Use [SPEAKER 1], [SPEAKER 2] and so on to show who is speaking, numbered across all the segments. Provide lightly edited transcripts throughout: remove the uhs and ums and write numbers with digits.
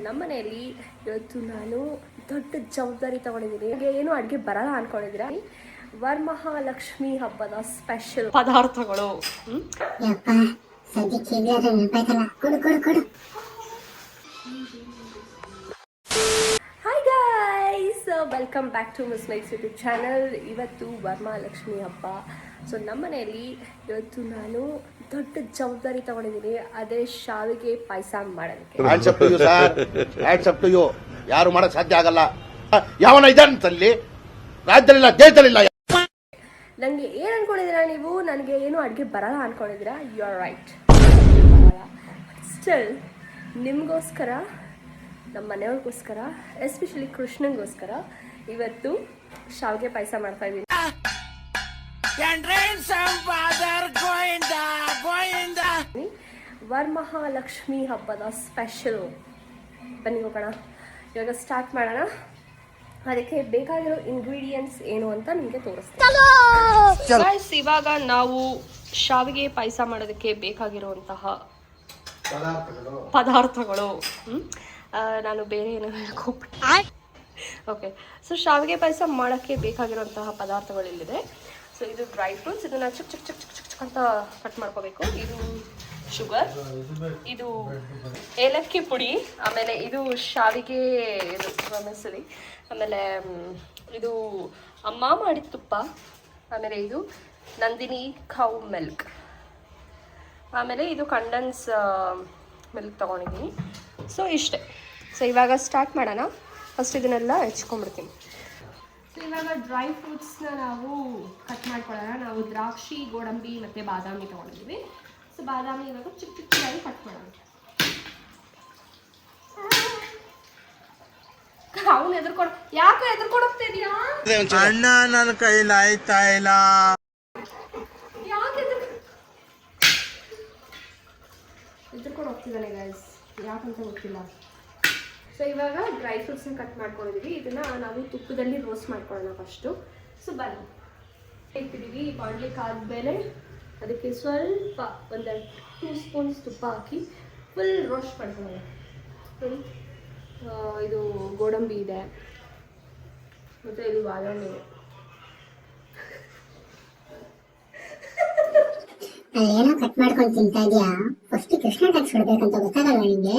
[SPEAKER 1] ನಮ್ಮ ಮನೆಯಲ್ಲಿ ಇವತ್ತು ನಾನು ದೊಡ್ಡ ಜವಾಬ್ದಾರಿ ತಗೊಂಡಿದ್ದೀನಿ. ನನಗೆ ಏನು ಅಡುಗೆ ಬರಲ್ಲ ಅನ್ಕೊಂಡಿದ್ದೀರಾ? ವರಮಹಾಲಕ್ಷ್ಮಿ ಹಬ್ಬದ ಸ್ಪೆಷಲ್ ಪದಾರ್ಥಗಳು. Hi guys, welcome back to Miss Mikes YouTube channel. ಇವತ್ತು ವರಮಹಾಲಕ್ಷ್ಮಿ ಹಬ್ಬ. ಸೊ ನಮ್ಮ ಮನೆಯಲ್ಲಿ ಇವತ್ತು ನಾನು ದೊಡ್ಡ ಜವಾಬ್ದಾರಿ ತಗೊಂಡಿದ್ದೀನಿ. ಅದೇ ಶಾವಿಗೆ ಪಾಯಸ ಮಾಡೋದಕ್ಕೆ.
[SPEAKER 2] ಯಾರು ಮಾಡಕ್ ಸಾಧ್ಯ ಆಗಲ್ಲ. ಯಾವನ ಇದಂತಲ್ಲಿ ರಾಜ್ಯದಲ್ಲಿಲ್ಲ, ದೇಶದಲ್ಲಿಲ್ಲ.
[SPEAKER 1] ನನಗೆ ಏನು ಅನ್ಕೊಂಡಿದ್ದೀರಾ ನೀವು? ನನಗೆ ಏನು ಅಡುಗೆ ಬರಲ್ಲ ಅನ್ಕೊಂಡಿದ್ದೀರಾ? ಯು ಆರ್ ರೈಟ್, ಸ್ಟಿಲ್ ನಿಮಗೋಸ್ಕರ, ನಮ್ಮ ಮನೆಯವ್ರಿಗೋಸ್ಕರ, ಎಸ್ಪೆಷಲಿ ಕೃಷ್ಣನಿಗೋಸ್ಕರ ಇವತ್ತು ಶಾವಿಗೆ ಪಾಯಸ ಮಾಡ್ತಾ ಇದ್ದೀನಿ. ವರಮಹಾಲಕ್ಷ್ಮಿ ಹಬ್ಬದ ಸ್ಪೆಷಲ್. ಬನ್ನಿ ಹೋಗೋಣ, ಇವಾಗ ಸ್ಟಾರ್ಟ್ ಮಾಡೋಣ. ಅದಕ್ಕೆ ಬೇಕಾಗಿರೋ ಇಂಗ್ರೀಡಿಯೆಂಟ್ಸ್ ಏನು ಅಂತ ನಿಮಗೆ ತೋರಿಸ್ತೀನಿ. ಇವಾಗ ನಾವು ಶಾವಿಗೆ ಪಾಯಸ ಮಾಡೋದಕ್ಕೆ ಬೇಕಾಗಿರುವಂತಹ ಪದಾರ್ಥಗಳು. ನಾನು ಬೇರೆ ಏನೋ ಹೇಳ್ಕೊಬಿಟ್ಟೆ. ಓಕೆ, ಸೊ ಶಾವಿಗೆ ಪಾಯಸ ಮಾಡೋಕ್ಕೆ ಬೇಕಾಗಿರುವಂತಹ ಪದಾರ್ಥಗಳು ಇಲ್ಲಿದೆ. ಸೊ ಇದು ಡ್ರೈ ಫ್ರೂಟ್ಸ್, ಇದನ್ನು ಚಿಕ್ಕ ಚಿಕ್ಕ ಚಿಕ್ಕ ಚಿಕ್ಕ ಚಿಕ್ಕ ಚಿಕ್ಕ ಅಂತ ಕಟ್ ಮಾಡ್ಕೋಬೇಕು. ಇದು ಶುಗರ್, ಇದು ಏಲಕ್ಕಿ ಪುಡಿ, ಆಮೇಲೆ ಇದು ಶಾವಿಗೆ ಇದು ಮಸೂರಿ, ಆಮೇಲೆ ಇದು ಅಮ್ಮ ಮಾಡಿದ ತುಪ್ಪ, ಆಮೇಲೆ ಇದು ನಂದಿನಿ ಕೌ ಮಿಲ್ಕ್, ಆಮೇಲೆ ಇದು ಕಂಡೆನ್ಸ್ ಮಿಲ್ಕ್ ತೊಗೊಂಡಿದ್ದೀನಿ. ಸೊ ಇಷ್ಟೇ. ಸೊ ಇವಾಗ ಸ್ಟಾರ್ಟ್ ಮಾಡೋಣ. ಫಸ್ಟ್ ಇದನ್ನೆಲ್ಲ ಹೆಚ್ಕೊಂಡ್ಬಿಡ್ತೀನಿ. ಸೊ ಇವಾಗ ಡ್ರೈ ಫ್ರೂಟ್ಸ್ನ ನಾವು ಕಟ್ ಮಾಡ್ಕೊಳ್ಳೋಣ. ನಾವು ದ್ರಾಕ್ಷಿ, ಗೋಡಂಬಿ ಮತ್ತು ಬಾದಾಮಿ ತೊಗೊಂಡಿದ್ದೀವಿ. ಸೊ ಬಾದಾಮಿ ಇವಾಗ ಚಿಕ್ಕ ಚಿಕ್ಕದಾಗಿ ಕಟ್ ಮಾಡೋಣ. ಅವನು ಎದುರ್ಕೊಂಡು ಯಾಕೆ ಎದುರ್ಕೊಂಡು ಹೋಗ್ತಿದ್ಯಾ?
[SPEAKER 3] ಅಣ್ಣ ನನ್ನ ಕೈಲಿ ಆಯ್ತಾ ಇಲ್ಲ.
[SPEAKER 1] ಯಾಕೆ ಎದುರ್ಕೊಂಡು ಹೋಗ್ತಿದ್ದಾನೆ ಗೈಸ್, ಯಾಕಂತ ಗೊತ್ತಿಲ್ಲ. ಸೊ ಇವಾಗ ಡ್ರೈ ಫ್ರೂಟ್ಸ್ನ ಕಟ್ ಮಾಡ್ಕೊಂಡಿದ್ದೀವಿ. ಇದನ್ನು ನಾವು ತುಪ್ಪದಲ್ಲಿ ರೋಸ್ಟ್ ಮಾಡ್ಕೊಳ್ಳೋಣ ಫಸ್ಟು. ಸೊ ಬನ್ನಿ, ಇಟ್ಟಿದ್ದೀವಿ. ಬಾಣಲಿಗೆ ಆದಮೇಲೆ ಅದಕ್ಕೆ ಸ್ವಲ್ಪ ಒಂದು 2 ಸ್ಪೂನ್ಸ್ ತುಪ್ಪ ಹಾಕಿ ಫುಲ್ ರೋಸ್ಟ್ ಮಾಡ್ಕೊಳ್ಳೋಣ. ಇದು ಗೋಡಂಬಿ ಇದೆ ಮತ್ತು ಇದು ಬಾದಾಮಿ ಇದೆ.
[SPEAKER 4] ಏನೋ ಕಟ್ ಮಾಡ್ಕೊಂಡು ತಿಂತಾ ಇದೆಯಾ? ಫಸ್ಟ್ ಕೃಷ್ಣ ಕಟ್ ಸುಡ್ಬೇಕಂತ ಗೊತ್ತಾಗಲ್ಲ ನಿಂಗೆ?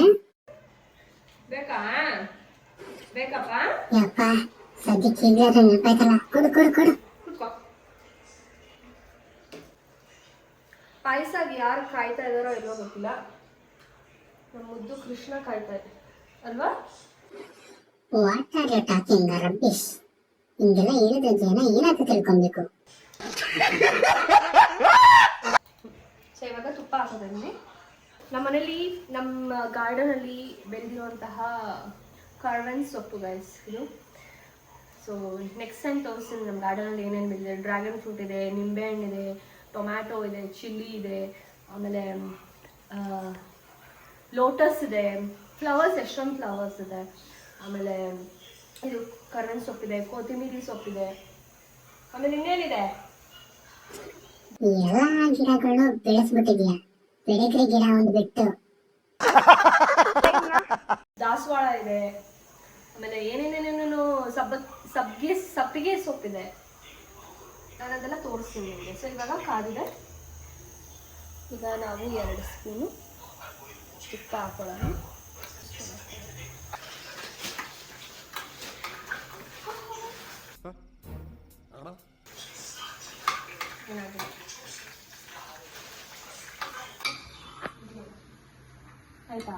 [SPEAKER 1] ಬೇಕಾ? ಬೇಕಪ್ಪ?
[SPEAKER 4] ಯಪ್ಪ, ಸದ್ಯಕ್ಕೆ ಇದ್ರೆ ನೆನಪಾಯ್ತಲ್ಲ. ಕೊಡು ಕೊಡು ಕೊಡು.
[SPEAKER 1] ಪಾಯಸಾಗಿ ಯಾರು ಕಾಯ್ತಾ ಇದ್ದಾರೋ ಇಲ್ಲೋ ಗೊತ್ತಿಲ್ಲ. ನಮ್ಮ ಮುದ್ದು ಕೃಷ್ಣ ಕಾಯ್ತಾ ಇದೆ ಅಲ್ವಾ?
[SPEAKER 4] What are you talking rubbish? ಹಿಂಗೆಲ್ಲ ಹೇಳಿದ್ರೆ ಜನ ಏನಾದ್ರು ತಿಳ್ಕೊಬೇಕು.
[SPEAKER 1] ಸೊ ಇವಾಗ ತುಪ್ಪ ಹಾಕೋದ್ರಲ್ಲಿ ನಮ್ಮ ಮನೇಲಿ, ನಮ್ಮ ಗಾರ್ಡನಲ್ಲಿ ಬೆಳೆದಿರುವಂತಹ ಕರ್ಬೇವಿನ ಸೊಪ್ಪು ಗೈಸ್ ಇದು. ಸೊ ನೆಕ್ಸ್ಟ್ ಟೈಮ್ ತೋರಿಸ್ತೀನಿ ನಮ್ಮ ಗಾರ್ಡನಲ್ಲಿ ಏನೇನು ಬೆಳೆದಿದೆ. ಡ್ರ್ಯಾಗನ್ ಫ್ರೂಟ್ ಇದೆ, ನಿಂಬೆಹಣ್ಣಿದೆ, ಟೊಮ್ಯಾಟೊ ಇದೆ, ಚಿಲ್ಲಿ ಇದೆ, ಆಮೇಲೆ ಲೋಟಸ್ ಇದೆ, ಫ್ಲವರ್ಸ್, ಎಷ್ಟೊಂದು ಫ್ಲವರ್ಸ್ ಇದೆ, ಆಮೇಲೆ ಇದು ಕರ್ಬೇವಿನ ಸೊಪ್ಪಿದೆ, ಕೊತ್ತಂಬರಿ ಸೊಪ್ಪಿದೆ, ಆಮೇಲೆ ಇನ್ನೇನಿದೆ?
[SPEAKER 4] ಎಲ್ಲ ಗಿಡಗಳು ಬೆಳೆಸ್ಬಿಟ್ಟಿದ್ಯಾ, ಬೆಳಗ್ರೆ ಗಿಡ ಒಂದು ಬಿಟ್ಟು.
[SPEAKER 1] ದಾಸವಾಳ ಇದೆ, ಆಮೇಲೆ ಏನೇನೇನೇನೇನು ಸಬ್ಬಿಗೆ ಸೊಪ್ಪಿದೆ. ನಾನು ಅದೆಲ್ಲ ತೋರಿಸ್ತೀನಿ ನಿಮಗೆ. ಸೊ ಇವಾಗ ಕಾದಿದೆ. ಈಗ ನಾವು 2 ಸ್ಪೂನು ತುಪ್ಪ ಹಾಕೊಳ್ಳೋಣ. ಆಯ್ತಾ?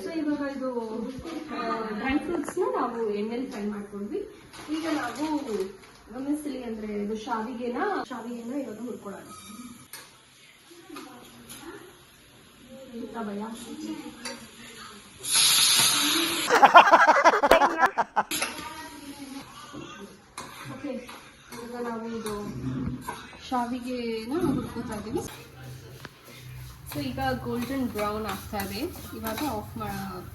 [SPEAKER 1] ಸೊ ಇವಾಗ ಇದು ಡ್ರೈ ಫ್ರೂಟ್ಸ್ನ ನಾವು ಎಣ್ಣೆಲಿ ಫ್ರೈ ಮಾಡ್ಕೊಂಡ್ವಿ. ಈಗ ನಾವು ಗಮನಿಸಲಿ ಅಂದ್ರೆ ಇದು ಶಾವಿಗೆನ ಇವಾಗ ಹುರ್ಕೊಳ್ಳೋಣ. ಭಯ. ಓಕೆ, ಈಗ ನಾವು ಇದು ಶಾವಿಗೆನ ಹುರ್ಕೋತಾ ಇದ್ದೀವಿ. ಸೊ ಈಗ ಗೋಲ್ಡನ್ ಬ್ರೌನ್ ಆಗ್ತಾ ಇದೆ. ಇವಾಗ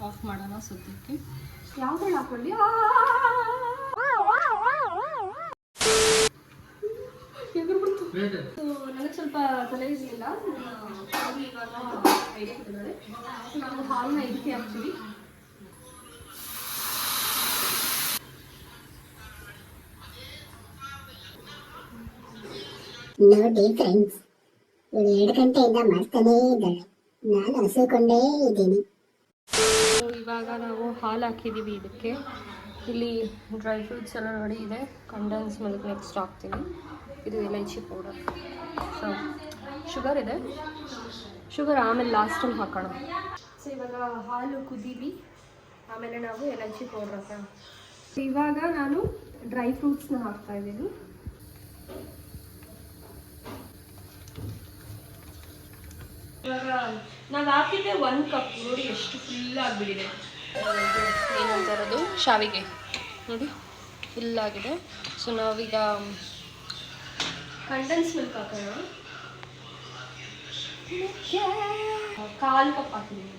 [SPEAKER 1] ಆಫ್ ಮಾಡೋಣ ಸದ್ಯಕ್ಕೆ. ಯಾವ್ದ್ರಲ್ಲಿ ಹಾಕೊಳ್ಳಿ? ಎದುರು ಬಿಡ್ತು. ನನಗೆ ಸ್ವಲ್ಪ ತಲೆ ಇರಲಿಲ್ಲ, ಇವಾಗ ಐಡಿಯಾ ಕೊಟ್ಟಿದ್ದಾರೆ. ನಾವು ಹಾಲನ್ನ ಇದಕ್ಕೆ ಹಾಕ್ತೀವಿ.
[SPEAKER 4] ನೋಡಿ ಫ್ರೆಂಡ್ಸ್, ಇವಳು 2 ಗಂಟೆಯಿಂದ ಮಾಡ್ತಾನೇ ಇದ್ದಾಳೆ, ನಾನು ಹಸಿಕೊಂಡೇ ಇದ್ದೀನಿ.
[SPEAKER 1] ಇವಾಗ ನಾವು ಹಾಲು ಹಾಕಿದ್ದೀವಿ ಇದಕ್ಕೆ. ಇಲ್ಲಿ ಡ್ರೈ ಫ್ರೂಟ್ಸ್ ಎಲ್ಲ ರೆಡಿ ಇದೆ. ಕಂಡೆನ್ಸ್ ಮಿಲ್ಕ್ ನೆಕ್ಸ್ಟ್ ಹಾಕ್ತೀವಿ. ಇದು ಇಲೈಚಿ ಪೌಡರ್. ಸೊ ಶುಗರ್ ಇದೆ, ಶುಗರ್ ಆಮೇಲೆ ಲಾಸ್ಟಲ್ಲಿ ಹಾಕೋಣ. ಸೊ ಇವಾಗ ಹಾಲು ಕುದೀಲಿ, ಆಮೇಲೆ ನಾವು ಇಲೈಚಿ ಪೌಡರ್ ಹಾಕೋಣ. ಇವಾಗ ನಾನು ಡ್ರೈ ಫ್ರೂಟ್ಸ್ನ ಹಾಕ್ತಾ ಇದ್ದೀನಿ. ಇವಾಗ ನಾವು ಹಾಕಿದ್ದೆ 1 ಕಪ್. ನೋಡಿ ಎಷ್ಟು ಫುಲ್ ಆಗಿಬಿಟ್ಟಿದೆ. ಏನಂತಾರದು ಶಾವಿಗೆ ನೋಡಿ ಫುಲ್ ಆಗಿದೆ. ಸೊ ನಾವೀಗ ಕಂಡೆನ್ಸ್ ಮಿಲ್ಕ್ ಹಾಕೋಣ. 1/4 ಕಪ್ ಹಾಕಿದ್ದೀನಿ.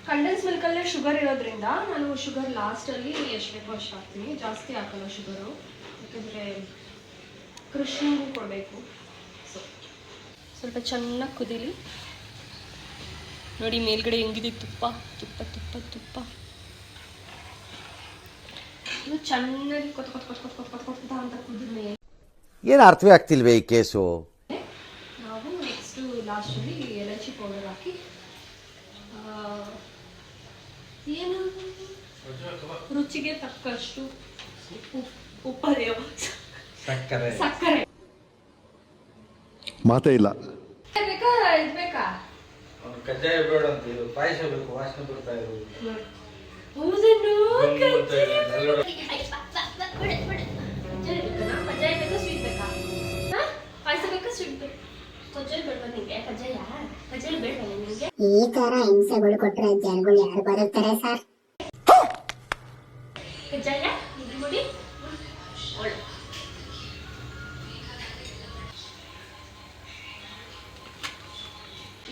[SPEAKER 1] ಕಂಡೆನ್ಸ್ ಮಿಲ್ಕಲ್ಲೇ ಶುಗರ್ ಇರೋದ್ರಿಂದ ನಾನು ಶುಗರ್ ಲಾಸ್ಟಲ್ಲಿ ಎಷ್ಟು ಬೇಕೋ ಅಷ್ಟು ಹಾಕ್ತೀನಿ, ಜಾಸ್ತಿ ಹಾಕಲ್ಲ ಶುಗರು, ಯಾಕೆಂದರೆ ಕೃಷ್ಣನಿಗೂ ಕೊಡಬೇಕು. ಸೊ ಸ್ವಲ್ಪ ಚೆನ್ನಾಗಿ ಕುದೀಲಿ. ನೋಡಿ ಮೇಲ್ಗಡೆ ಹೆಂಗಿದೆ ತುಪ್ಪ ತುಪ್ಪ ತುಪ್ಪ ತುಪ್ಪ. ಇದು ಚೆನ್ನಾಗಿ ಕೊತ್ತ ಅಂತ ಕುದಿದ್ಮೇಲೆ
[SPEAKER 5] ಏನು ಅರ್ಥವೇ ಆಗ್ತಿಲ್ವೇ ಈ ಕೇಸು.
[SPEAKER 1] ನಾವು ನೆಕ್ಸ್ಟು ಲಾಸ್ಟಲ್ಲಿ ಎಲಚಿ ಪೌಡರ್ ಹಾಕಿ ಏನು ರುಚಿಗೆ ತಕ್ಕಷ್ಟು ಉಪ್ಪು ಸಕ್ಕರೆ
[SPEAKER 6] ಮಾತೇ ಇಲ್ಲ.
[SPEAKER 1] ಬೇಕಾ ಇದು ಬೇಕಾ?
[SPEAKER 3] ಕಜ್ಜಾಯ ಬೇಡ ಅಂತ ಇದು ಪಾಯಸ ಬೇಕು, ವಾಸನೆ ಬರ್ತಾ ಇರೋದು.
[SPEAKER 1] ಕಜ್ಜಾಯ ಬೇಕಾ ಸ್ವೀಟ್ ಬೇಕಾ? ಪಾಯಸ ಬೇಕಾ ಸ್ವೀಟ್ ಬೇಕಾ? ಕಜ್ಜಾಯ ಬೇಡವಾ ನಿಂಗೆ? ಕಜ್ಜಾಯ ಬೇಡವಾ ನಿಮಗೆ?
[SPEAKER 4] ಈ ತರ ಹಿಂಸೆಗಳು ಕೊಟ್ರೆ ಜನಗಳು ಯಾರು ಬರುತ್ತಾರೆ ಸರ್?
[SPEAKER 1] ಕಜ್ಜಾಯ ಇದು ನೋಡಿ ಒಳ್ಳೆ.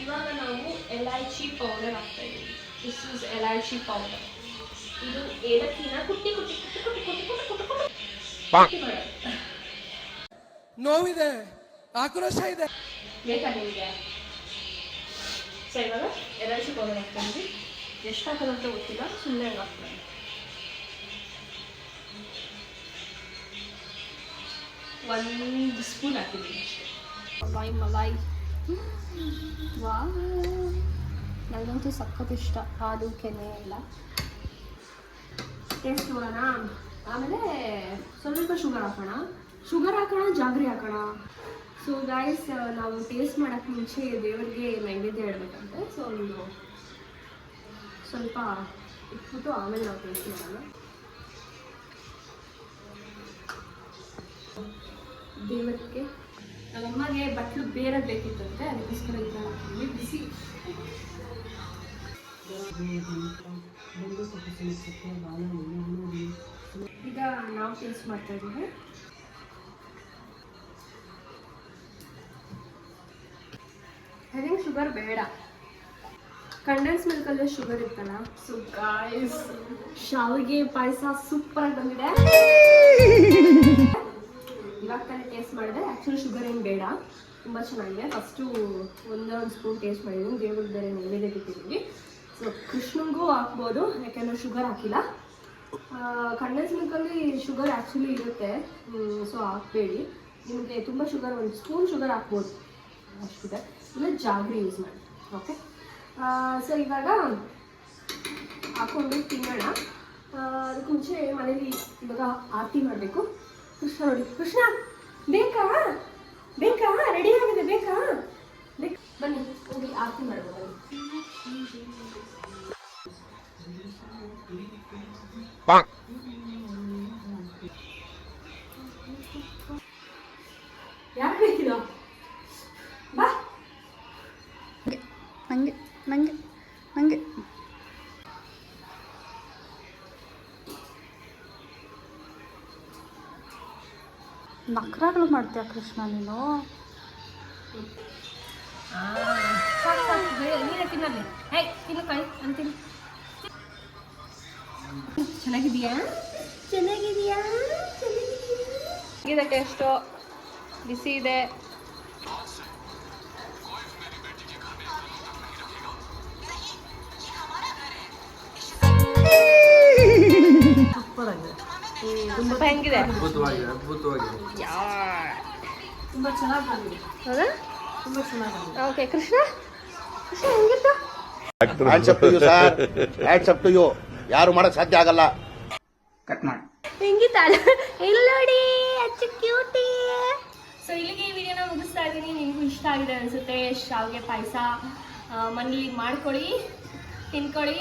[SPEAKER 1] ಇವಾಗ ನಾವು ಎಲೈಚಿ ಪೌಡರ್ ಹಾಕ್ತಾ ಇದ್ದೀವಿ. This is elaichi powder. ಇದು ಏಲಕ್ಕಿನ ಕುಟ್ಟಿ ಕುಟ್ಟಿ ಕುಟ್ಟಿ ಕುಟ್ಟಿ ಕುಟ್ಟಿ ಕುಟ್ಟಿ ಕುಟ್ಟಿ ಕುಟ್ಟಿ ಮಾಡೋದು.
[SPEAKER 7] ನೋವಿದೆ, ಆಕ್ರೋಶ ಇದೆ.
[SPEAKER 1] ಬೇಕಾ ನಿಮಗೆ? ಸೊ ಇವಾಗ ಎಲೈಚಿ ಪೌಡರ್ ಹಾಕ್ತಾ ಇದ್ದೀವಿ. ಎಷ್ಟು ಹಾಕೋದಂತ ಗೊತ್ತಿಲ್ಲ, ಸುಮ್ಮನೆ ಹಂಗೆ ಹಾಕ್ತಾರೆ. ಒಂದು ಸ್ಪೂನ್ ಹಾಕಿದ್ದೀನಿ ಅಷ್ಟೇ. ಮಲಾಯಿ ವಾ, ನನಗಂತೂ ಸಖತ್ ಇಷ್ಟ. ಹಾಲು ಕೆನೆ ಎಲ್ಲ ಟೇಸ್ಟ್ ನೋಡೋಣ. ಆಮೇಲೆ ಸ್ವಲ್ಪ ಶುಗರ್ ಹಾಕೋಣ, ಜಾಗ್ರಿ ಹಾಕೋಣ. ಸೊ ಗೈಸ್, ನಾವು ಟೇಸ್ಟ್ ಮಾಡೋಕ್ಕೆ ಮುಂಚೆ ದೇವರಿಗೆ ನೈವೇದ್ಯ ಇಡಬೇಕಂತೆ. ಸೊ ಒಂದು ಸ್ವಲ್ಪ ಇಟ್ಬಿಟ್ಟು ಆಮೇಲೆ ನಾವು ಟೇಸ್ಟ್ ಮಾಡೋಣ. ದೇವರಿಗೆ ನಮ್ಮಮ್ಮಗೆ ಬಟ್ಲು ಬೇರೆ ಬೇಕಿತ್ತಂತೆ, ಅದಕ್ಕೋಸ್ಕರ ಈ ಥರ ಹಾಕಿದ್ವಿ. ಬಿಸಿ ಈಗ ನಾವು ಟೇಸ್ಟ್ ಮಾಡ್ತಾ ಇದ್ದೀವಿ. ಐ ಥಿಂಕ್ ಶುಗರ್ ಬೇಡ, ಕಂಡೆನ್ಸ್ ಮಿಲ್ಕಲ್ಲೇ ಶುಗರ್ ಇತ್ತಲ್ಲ. ಸೊ ಗಾಯ್ಸ್, ಶಾವಿಗೆ ಪಾಯಸ ಸೂಪರಾಗಿ ಬಂದಿದೆ. ಇವಾಗ ತಾನೇ ಟೇಸ್ಟ್ ಮಾಡಿದೆ. ಆ್ಯಕ್ಚುಲಿ ಶುಗರ್ ಏನು ಬೇಡ, ತುಂಬ ಚೆನ್ನಾಗಿದೆ. ಫಸ್ಟು ಒಂದು ಸ್ಪೂನ್ ಟೇಸ್ಟ್ ಮಾಡಿದ್ದೀನಿ, ದೇವ್ರಿಗೆ ಬೇರೆ ನೈವೇದ್ಯಕ್ಕೆ ಇಟ್ಟಿದ್ದೀವಿ. ಸೊ ಕೃಷ್ಣನಿಗೂ ಹಾಕ್ಬೋದು, ಯಾಕೆಂದರೆ ಶುಗರ್ ಹಾಕಿಲ್ಲ. ಕಂಡೆನ್ಸ್ ಮಿಲ್ಕಲ್ಲಿ ಶುಗರ್ ಆ್ಯಕ್ಚುಲಿ ಇರುತ್ತೆ, ಸೊ ಹಾಕಬೇಡಿ. ನಿಮಗೆ ತುಂಬ ಶುಗರ್, 1 ಸ್ಪೂನ್ ಶುಗರ್ ಹಾಕ್ಬೋದು ಅಷ್ಟಿದೆ. ಇಲ್ಲ ಜಾಗ್ರಿ ಯೂಸ್ ಮಾಡಿ. ಓಕೆ, ಸೊ ಇವಾಗ ಹಾಕ್ಕೊಂಡು ತಿನ್ನೋಣ. ಅದಕ್ಕೆ ಮುಂಚೆ ಮನೇಲಿ ಇವಾಗ ಆರತಿ ಮಾಡಬೇಕು. ಕೃಷ್ಣ ನೋಡಿ, ಕೃಷ್ಣ ಬೇಕಾ ರೆಡಿ ಆಗಿದೆ, ಬೇಕಾ ಬನ್ನಿ ಹೋಗಿ ಆರತಿ ಮಾಡ್ಬೋದು. ಯಾಕೆ ಬೇಕಿಲ್ಲ? ಬಾ
[SPEAKER 8] ನಂಗೆ ನಖರಗಳು ಮಾಡ್ತೀಯ ಕೃಷ್ಣ ನೀನು.
[SPEAKER 1] ನೀನೇ ತಿನ್ನಲ್ಲಿ. ಹೇ ತಿನ್ನು ಕಾಯಿ ಅಂತೀನಿ. ಚೆನ್ನಾಗಿದೆಯಾ? ಚೆನ್ನಾಗಿದೆ ಟೇಸ್ಟು. ಬಿಸಿ ಇದೆ. ಸ್ವಲ್ಪ ಹೆಂಗಿದೆ?
[SPEAKER 3] ಅದ್ಭುತವಾಗಿದೆ ಅದ್ಭುತವಾಗಿದೆ.
[SPEAKER 8] ತುಂಬ ಚೆನ್ನಾಗಿ ಬಂದಿದೆ.
[SPEAKER 1] ಹೌದಾ?
[SPEAKER 8] ತುಂಬ ಚೆನ್ನಾಗಿ ಬಂದಿದೆ.
[SPEAKER 1] ಓಕೆ, ಕೃಷ್ಣ ಹೆಂಗಿತ್ತು?
[SPEAKER 2] Hands up to you sir, hands up to you. ಯಾರು ಮಾಡಕ್ ಸಾಧ್ಯ ಆಗಲ್ಲ.
[SPEAKER 1] ಹೆಂಗಿತ್ತಲ್ಲ? ಇಲ್ಲಿ ನೋಡಿ, ಅಚ್ಚು ಕ್ಯೂಟಿ. ಸೊ ಇಲ್ಲಿಗೆ ಈ ವಿಡಿಯೋನ ಮುಗಿಸ್ತಾ ಇದ್ದೀನಿ. ನಿಮಗೂ ಇಷ್ಟ ಆಗಿದೆ ಅನಿಸುತ್ತೆ. ಶಾವಿಗೆ ಪಾಯಸ ಮನೇಲಿ ಮಾಡ್ಕೊಳ್ಳಿ, ತಿನ್ಕೊಳ್ಳಿ,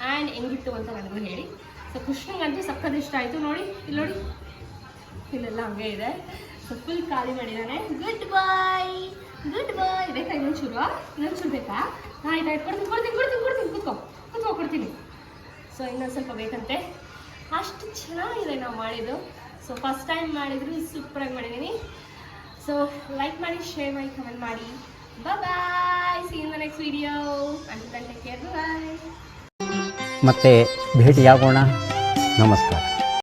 [SPEAKER 1] ಆ್ಯಂಡ್ ಹೆಂಗಿತ್ತು ಅಂತ ನನಗೂ ಹೇಳಿ. ಸೊ ಕೃಷ್ಣಂಗಂತೂ ಸಕ್ಕತ್ ಇಷ್ಟ ಆಯಿತು. ನೋಡಿ ಇಲ್ಲಿ ನೋಡಿ, ಇಲ್ಲೆಲ್ಲ ಹಂಗೆ ಇದೆ. ಸೊ ಫುಲ್ ಖಾಲಿ ಮಾಡಿದ್ದಾನೆ. ಗುಡ್ ಬಾಯ್, ಗುಡ್ ಬಾಯ್. ಬೇಕಾ ಇನ್ನೊಂದು ಚೂರು ಬೇಕಾ? ಆಯ್ತು ಕೂತ್ಕೋ ಕೊಡ್ತೀನಿ. ಸೊ ಇನ್ನೊಂದು ಸ್ವಲ್ಪ ಬೇಕಂತೆ. ಅಷ್ಟು ಚೆನ್ನಾಗಿದೆ ನಾವು ಮಾಡಿದ್ದು. ಸೊ ಫಸ್ಟ್ ಟೈಮ್ ಮಾಡಿದ್ರು, ಸೂಪರಾಗಿ ಮಾಡಿದ್ದೀನಿ. ಸೊ ಲೈಕ್ ಮಾಡಿ, ಶೇರ್ ಮಾಡಿ, ಕಮೆಂಟ್ ಮಾಡಿ. Bye, see in the next video. Until then take care, bye.
[SPEAKER 6] ಮತ್ತೆ ಭೇಟಿಯಾಗೋಣ. ನಮಸ್ಕಾರ.